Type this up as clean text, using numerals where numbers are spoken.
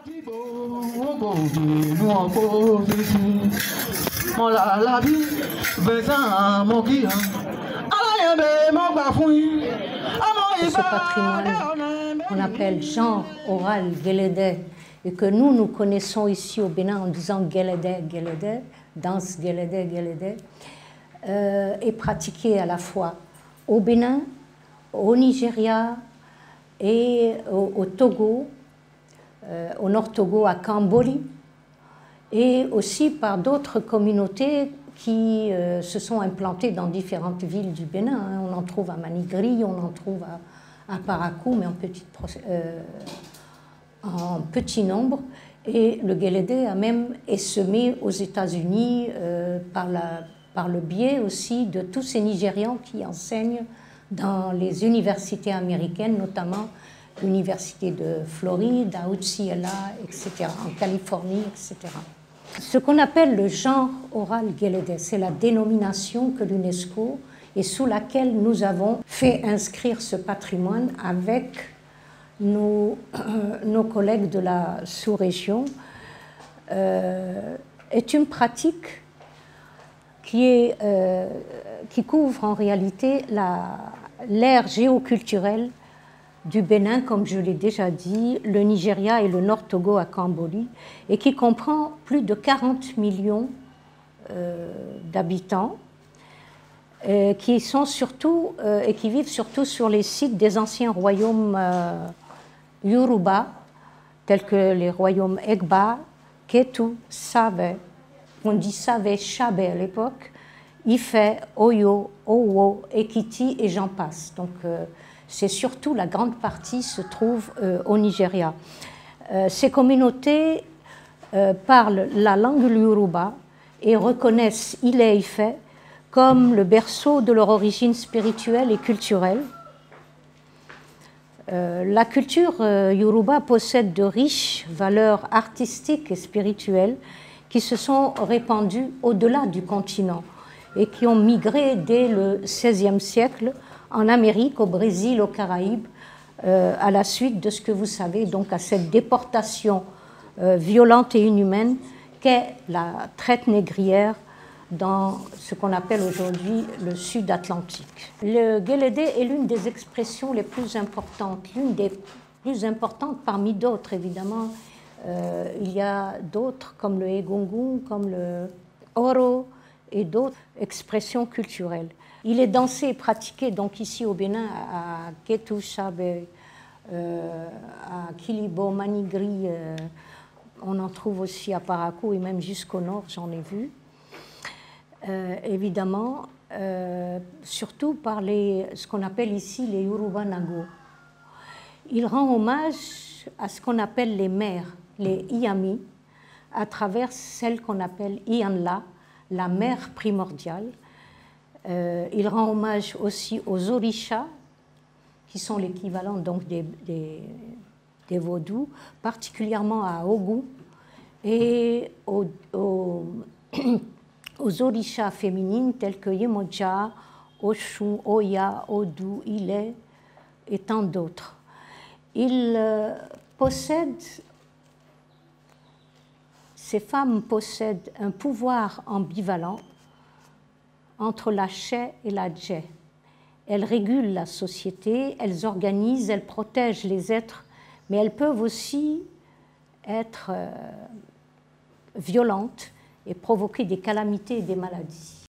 Ce patrimoine qu'on appelle genre oral Guélédé et que nous connaissons ici au Bénin en disant Guélédé, Guélédé, danse Guélédé, Guélédé, est pratiqué à la fois au Bénin, au Nigeria et au Togo, au Nord Togo à Kamboli, et aussi par d'autres communautés qui se sont implantées dans différentes villes du Bénin. On en trouve à Manigri, on en trouve à Parakou, mais en petit nombre. Et le Guélédé a même essaimé aux États-Unis par le biais aussi de tous ces Nigérians qui enseignent dans les universités américaines, notamment l'université de Floride, à UCLA, etc., en Californie, etc. Ce qu'on appelle le genre oral Guélédé, c'est la dénomination que l'UNESCO et sous laquelle nous avons fait inscrire ce patrimoine avec nos collègues de la sous-région, est une pratique qui couvre en réalité l'ère géoculturelle du Bénin, comme je l'ai déjà dit, le Nigeria et le Nord Togo à Kamboli, et qui comprend plus de 40 millions d'habitants, qui sont surtout et qui vivent surtout sur les sites des anciens royaumes Yoruba, tels que les royaumes Egba, Ketu, Save, on dit Save, Chabe à l'époque, Ife, Oyo, Owo, Ekiti et j'en passe. Donc c'est surtout la grande partie se trouve au Nigeria. Ces communautés parlent la langue Yoruba et reconnaissent Ile-Ife comme le berceau de leur origine spirituelle et culturelle. La culture Yoruba possède de riches valeurs artistiques et spirituelles qui se sont répandues au-delà du continent et qui ont migré dès le XVIe siècle en Amérique, au Brésil, aux Caraïbes, à la suite de ce que vous savez, donc à cette déportation violente et inhumaine qu'est la traite négrière dans ce qu'on appelle aujourd'hui le Sud Atlantique. Le Guélédé est l'une des expressions les plus importantes, l'une des plus importantes parmi d'autres, évidemment. Il y a d'autres comme le Egungun, comme le Oro et d'autres expressions culturelles. Il est dansé et pratiqué donc ici au Bénin à Ketu, Chabe, à Kilibo, Manigri, on en trouve aussi à Parakou et même jusqu'au nord, j'en ai vu. Évidemment, surtout par ce qu'on appelle ici les Yoruba Nago. Il rend hommage à ce qu'on appelle les mères, les Iyami, à travers celle qu'on appelle Iyanla, la mère primordiale. Il rend hommage aussi aux Orishas, qui sont l'équivalent donc des vaudous, particulièrement à Ogu, et aux Orishas féminines telles que Yemoja, Oshun, Oya, Odu, Ile et tant d'autres. Ces femmes possèdent un pouvoir ambivalent entre la Ché et la Djé. Elles régulent la société, elles organisent, elles protègent les êtres, mais elles peuvent aussi être violentes et provoquer des calamités et des maladies.